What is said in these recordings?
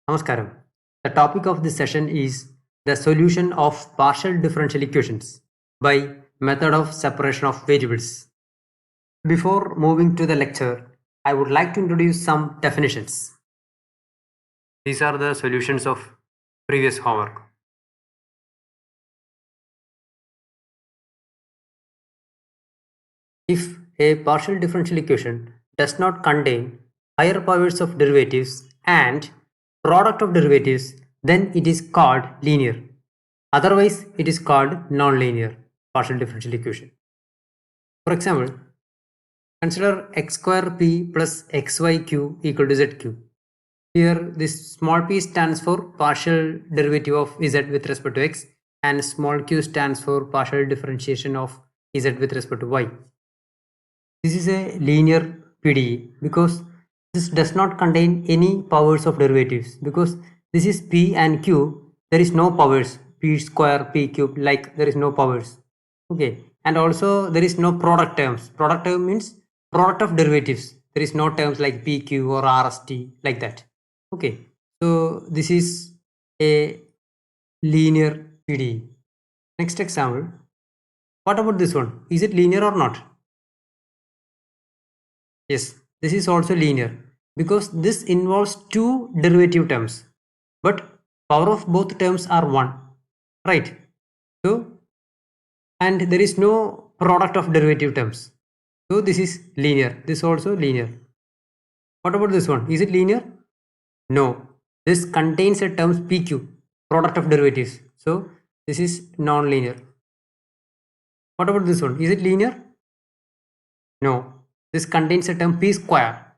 Namaskaram. The topic of this session is the solution of partial differential equations by method of separation of variables. Before moving to the lecture, I would like to introduce some definitions. These are the solutions of previous homework. If a partial differential equation does not contain higher powers of derivatives and product of derivatives, then it is called linear. Otherwise, it is called non-linear partial differential equation. For example, consider x square p plus xyq equal to zq. Here, this small p stands for partial derivative of z with respect to x, and small q stands for partial differentiation of z with respect to y. This is a linear PDE because this does not contain any powers of derivatives, because this is p and q, there is no powers, p square, p cube, like there is no powers. Okay, and also there is no product terms. Product term means product of derivatives. There is no terms like pq or rst like that. Okay, so this is a linear PDE. Next example, what about this one? Is it linear or not? Yes, this is also linear because this involves two derivative terms, but power of both terms are 1, right? So, and there is no product of derivative terms. So this is linear. This also linear. What about this one? Is it linear? No. This contains a term PQ, product of derivatives. So this is non-linear. What about this one? Is it linear? No. This contains a term P square,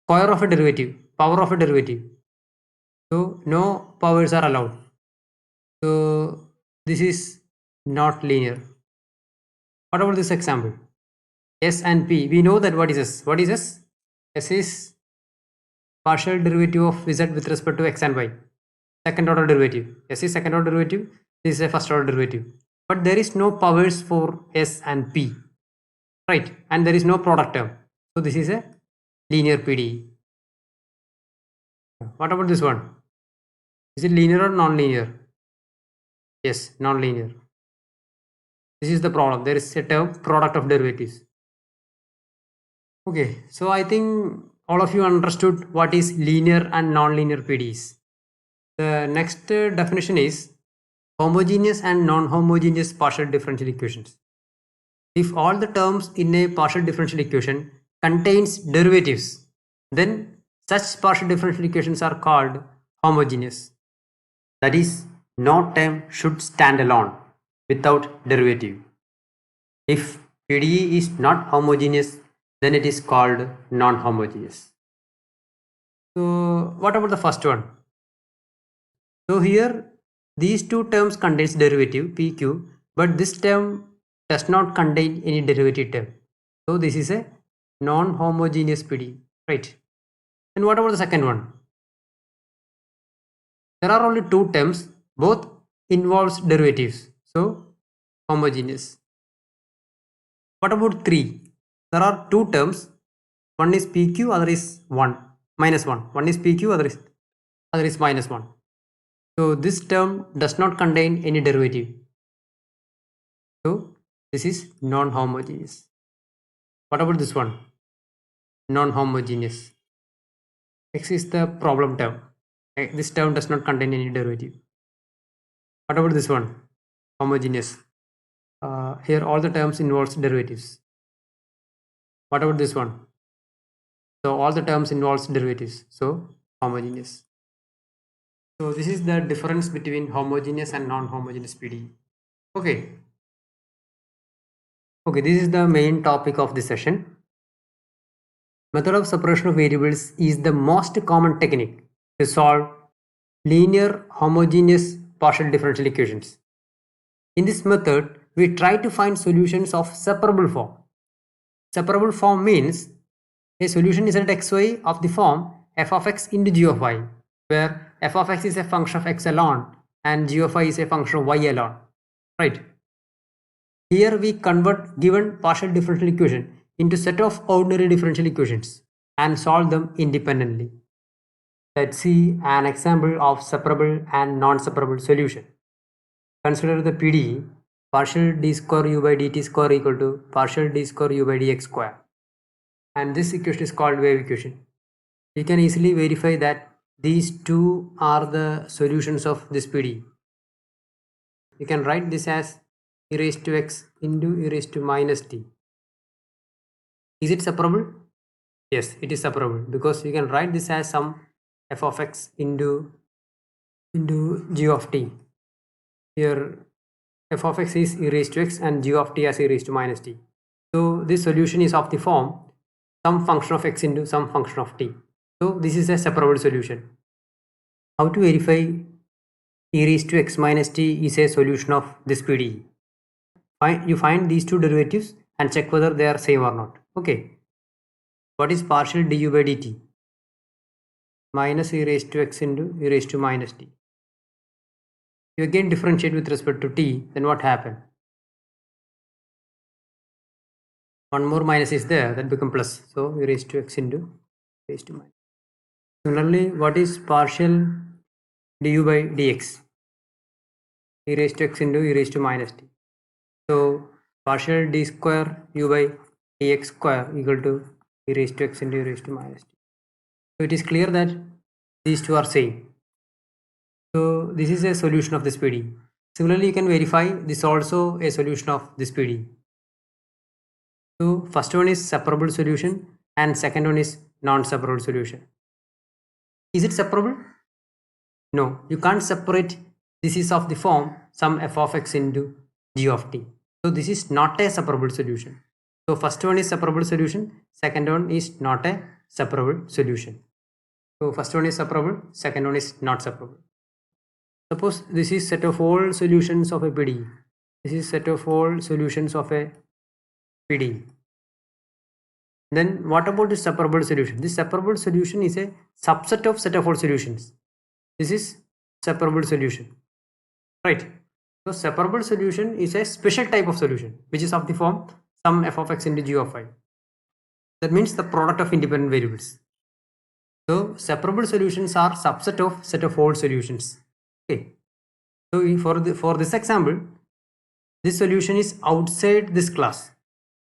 square of a derivative, power of a derivative. So no powers are allowed. So this is not linear. What about this example? S and P. We know that what is S? What is S? S is partial derivative of z with respect to x and y. Second order derivative. S is second order derivative. This is a first order derivative. But there is no powers for S and P. Right? And there is no product term. So this is a linear PDE. What about this one? Is it linear or non-linear? Yes, non-linear. This is the problem. There is a term product of derivatives. Okay, so I think all of you understood what is linear and non-linear PDEs. The next definition is homogeneous and non-homogeneous partial differential equations. If all the terms in a partial differential equation contains derivatives, then such partial differential equations are called homogeneous. That is, no term should stand alone without derivative. If PDE is not homogeneous, then it is called non-homogeneous. So what about the first one? So here these two terms contains derivative PQ, but this term does not contain any derivative term. So this is a non-homogeneous PDE, right? And what about the second one? There are only two terms, both involves derivatives. So homogeneous. What about 3? There are two terms. One is PQ, other is 1, minus 1. One is PQ, other is minus 1. So this term does not contain any derivative. So this is non-homogeneous. What about this one? Non-homogeneous. X is the problem term. This term does not contain any derivative. What about this one? Homogeneous. Here all the terms involves derivatives. What about this one? So all the terms involves derivatives. So homogeneous. So this is the difference between homogeneous and non-homogeneous PDE. Okay. Okay, this is the main topic of this session. Method of separation of variables is the most common technique to solve linear homogeneous partial differential equations. In this method, we try to find solutions of separable form. Separable form means a solution is at xy of the form f of x into g of y, where f of x is a function of x alone and g of y is a function of y alone, right? Here we convert given partial differential equation into set of ordinary differential equations and solve them independently. Let's see an example of separable and non-separable solution. Consider the PDE partial d square u by dt square equal to partial d square u by dx square. And this equation is called wave equation. You can easily verify that these two are the solutions of this PDE. You can write this as e raised to x into e raised to minus t. Is it separable? Yes, it is separable because you can write this as some f of x into g of t. Here f of x is e raised to x and g of t as e raised to minus t. So this solution is of the form some function of x into some function of t. So this is a separable solution. How to verify e raised to x minus t is a solution of this PDE? You find these two derivatives and check whether they are same or not. Okay. What is partial du by dt? Minus e raised to x into e raised to minus t. You again differentiate with respect to t, then what happened? One more minus is there, that become plus. So e raised to x into e raised to minus. Similarly, what is partial du by dx? E raised to x into e raised to minus t. So partial d square u by dx square equal to e raised to x into e raised to minus t. So it is clear that these two are same. So this is a solution of this PDE. Similarly, you can verify this also a solution of this PDE. So first one is separable solution and second one is non-separable solution. Is it separable? No, you can't separate. This is of the form some f of x into g of t. So this is not a separable solution. So first one is separable solution, second one is not a separable solution. So first one is separable, second one is not separable. Suppose this is set of all solutions of a PDE. This is set of all solutions of a PDE. Then what about the separable solution? This separable solution is a subset of set of all solutions. This is separable solution, right? So separable solution is a special type of solution which is of the form some f of x into g of y. That means the product of independent variables. So separable solutions are subset of set of all solutions. Okay. So for this example, this solution is outside this class.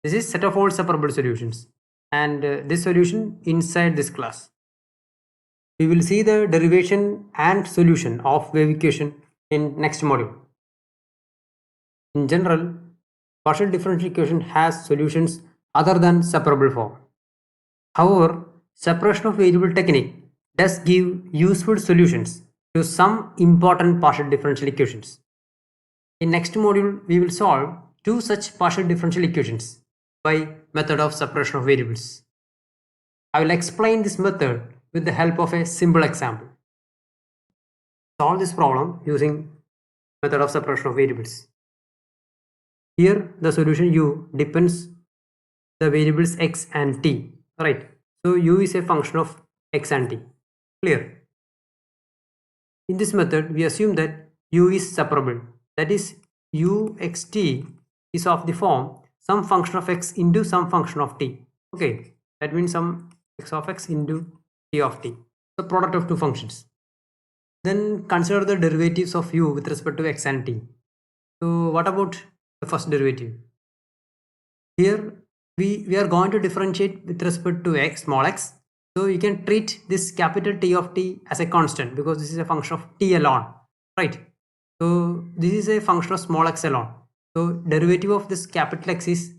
This is set of all separable solutions, and this solution inside this class. We will see the derivation and solution of wave equation in next module. In general, partial differential equation has solutions other than separable form. However, separation of variable technique does give useful solutions to some important partial differential equations. In next module, we will solve two such partial differential equations by method of separation of variables. I will explain this method with the help of a simple example. Solve this problem using method of separation of variables. Here the solution u depends the variables x and t, right? So u is a function of x and t. Clear? In this method, we assume that u is separable. That is, u xt is of the form some function of x into some function of t. Okay, that means some x of x into t of t, the product of two functions. Then consider the derivatives of u with respect to x and t. So what about the first derivative? Here we are going to differentiate with respect to x, small x. So you can treat this capital T of t as a constant because this is a function of t alone, right? So this is a function of small x alone. So derivative of this capital X is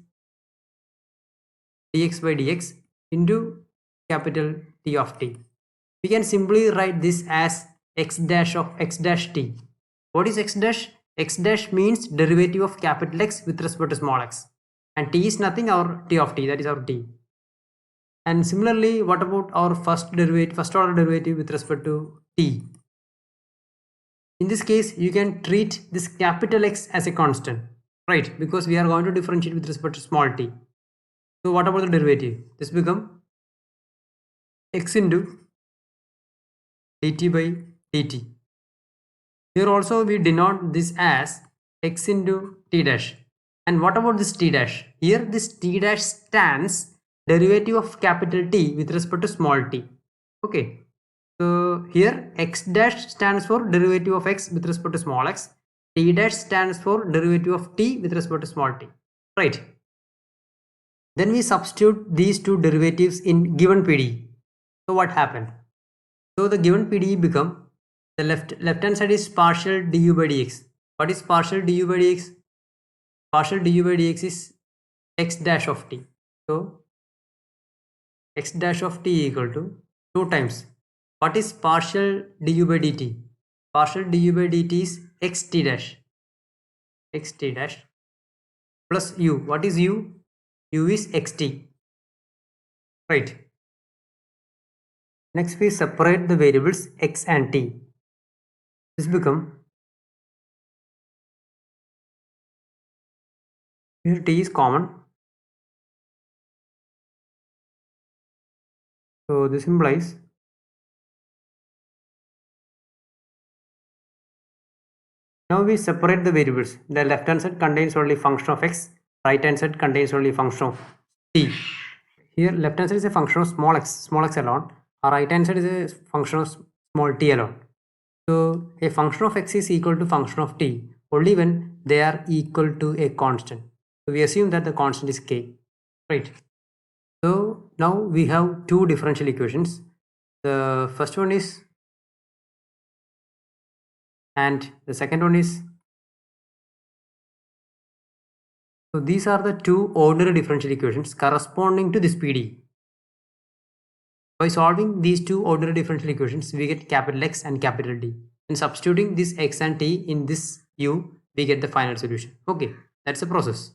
dx by dx into capital T of t. We can simply write this as x dash of x dash t. What is x dash? X dash means derivative of capital X with respect to small x, and t is nothing, our t of t, that is our t. And similarly, what about our first order derivative with respect to t? In this case, you can treat this capital X as a constant, right? Because we are going to differentiate with respect to small t. So what about the derivative? This become x into dt by dt. Here also we denote this as x into t dash. And what about this t dash? Here this t dash stands derivative of capital T with respect to small t. Okay. So here x dash stands for derivative of x with respect to small x. T dash stands for derivative of t with respect to small t. Right. Then we substitute these two derivatives in given PDE. So what happened? So the given PDE become the left hand side is partial du by dx. What is partial du by dx? Partial du by dx is x dash of t. So x dash of t equal to 2 times. What is partial du by dt? Partial du by dt is xt dash. Xt dash plus u. What is u? U is xt. Right. Next we separate the variables x and t. This become, here t is common. So this implies now we separate the variables. The left hand side contains only function of x, right hand side contains only function of t. Here left hand side is a function of small x alone, or right hand side is a function of small t alone. So a function of x is equal to function of t only when they are equal to a constant. So we assume that the constant is k, right? So now we have two differential equations. The first one is, and the second one is, so these are the two ordinary differential equations corresponding to this PDE. By solving these two ordinary differential equations, we get capital X and capital D. And substituting this X and T in this U, we get the final solution. Okay, that's the process.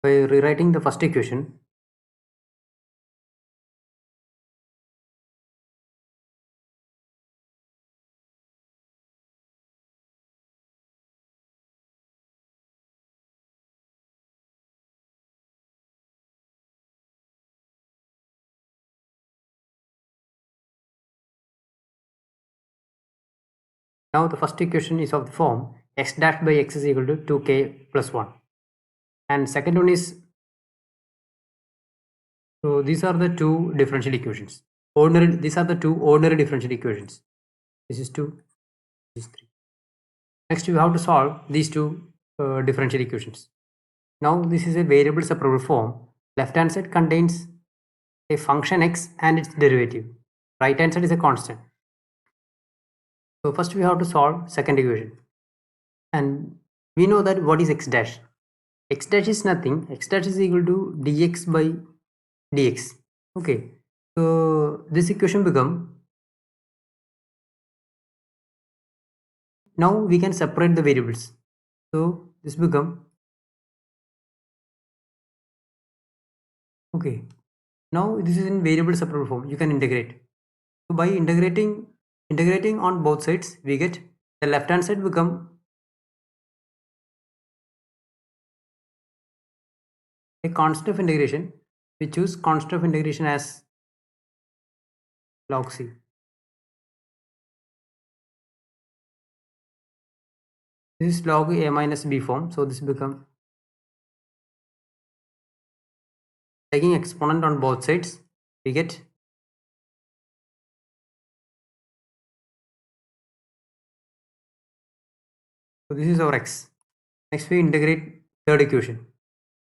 By rewriting the first equation, now the first equation is of the form x dash by x is equal to 2k plus 1. And second one is, so these are the two differential equations. These are the two ordinary differential equations. This is 2, this is 3. Next we have to solve these two differential equations. Now this is a variable separable form. Left hand side contains a function x and its derivative. Right hand side is a constant. So first we have to solve second equation. And we know that what is x dash. X dash is nothing. X dash is equal to dx by dx. Okay. So this equation become, now we can separate the variables. So this become, okay, now this is in variable separable form. You can integrate. So by integrating on both sides, we get the left hand side become a constant of integration. We choose constant of integration as log c. This is log a minus b form. So this become, taking exponent on both sides, we get, so this is our x. Next we integrate third equation.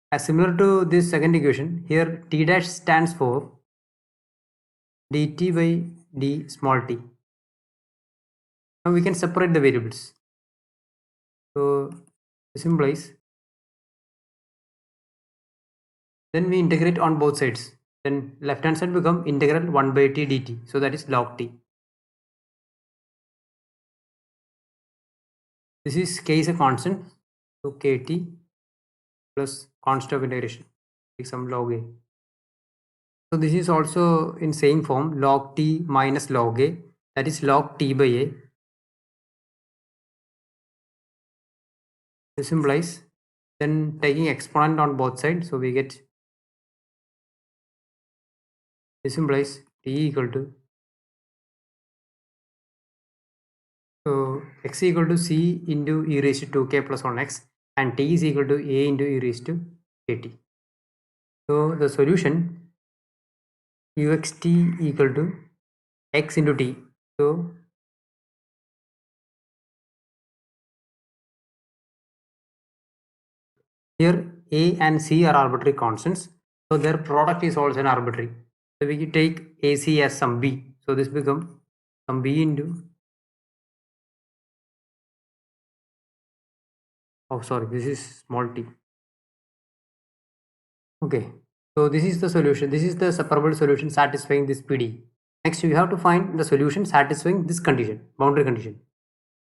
As similar to this second equation, here t dash stands for dt by d small t. Now we can separate the variables. So this implies, then we integrate on both sides. Then left hand side become integral 1 by t dt. So that is log t. This is k is a constant. So kt plus constant of integration, like some log a. So this is also in same form, log t minus log a, that is log t by a. This implies, then taking exponent on both sides, so we get, this implies t equal to, so x equal to c into e raised to 2k plus 1x and t is equal to a into e raised to kt. So the solution uxt equal to x into t. So here A and C are arbitrary constants. So their product is also an arbitrary. So we can take AC as some B. So this becomes some B into, oh sorry, this is small t. Okay. So this is the solution. This is the separable solution satisfying this PD. Next, you have to find the solution satisfying this condition, boundary condition.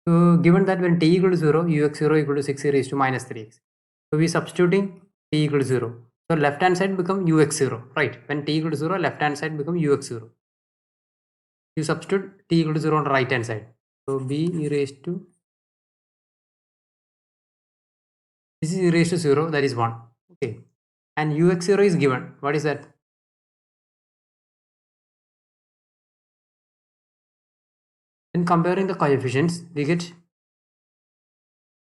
So given that when t equal to 0, ux0 equal to 6 e raised to minus 3x. So we substituting t equal to 0. So left hand side become ux0, right? When t equal to 0, left hand side become ux0. You substitute t equal to 0 on the right hand side. So b e raised to, this is e raised to 0, that is 1. Okay. And ux0 is given. What is that? Then comparing the coefficients, we get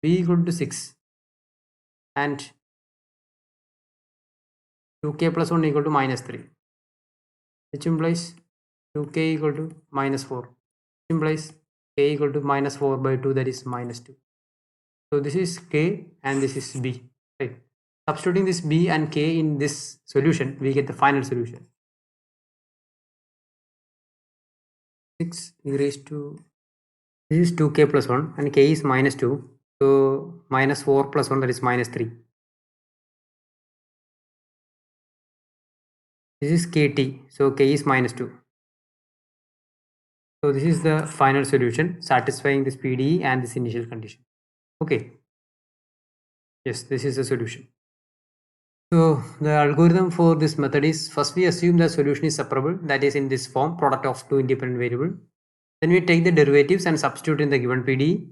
b equal to 6 and 2k plus 1 equal to minus 3, which implies 2k equal to minus 4, which implies k equal to minus 4 by 2, that is minus 2. So this is k and this is b, right? Substituting this b and k in this solution, we get the final solution. 6 e raised to, this is 2k plus 1 and k is minus 2. So minus 4 plus 1, that is minus 3. This is kt, so k is minus 2. So this is the final solution satisfying this PDE and this initial condition. Okay. Yes, this is the solution. So the algorithm for this method is, first we assume the solution is separable, that is in this form, product of two independent variables. Then we take the derivatives and substitute in the given PDE.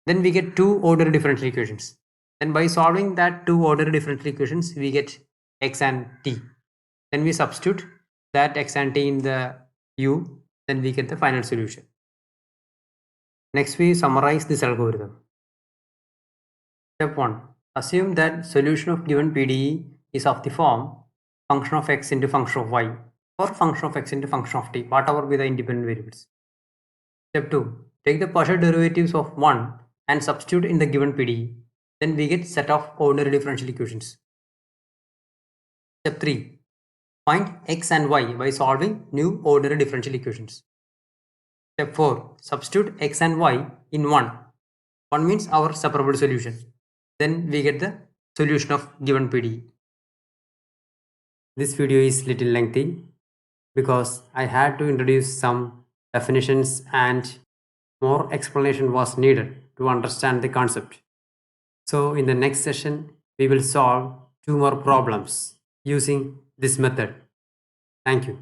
Then we get two ordered differential equations. Then by solving that two ordered differential equations, we get x and t. Then we substitute that x and t in the u. Then we get the final solution. Next we summarize this algorithm. Step 1. Assume that solution of given PDE is of the form function of x into function of y or function of x into function of t, whatever be the independent variables. Step 2. Take the partial derivatives of 1 and substitute in the given PDE. Then we get set of ordinary differential equations. Step 3. Find x and y by solving new ordinary differential equations. Step 4. Substitute x and y in 1. 1 means our separable solution. Then we get the solution of given PDE. This video is little lengthy because I had to introduce some definitions and more explanation was needed to understand the concept. So in the next session, we will solve two more problems using this method. Thank you.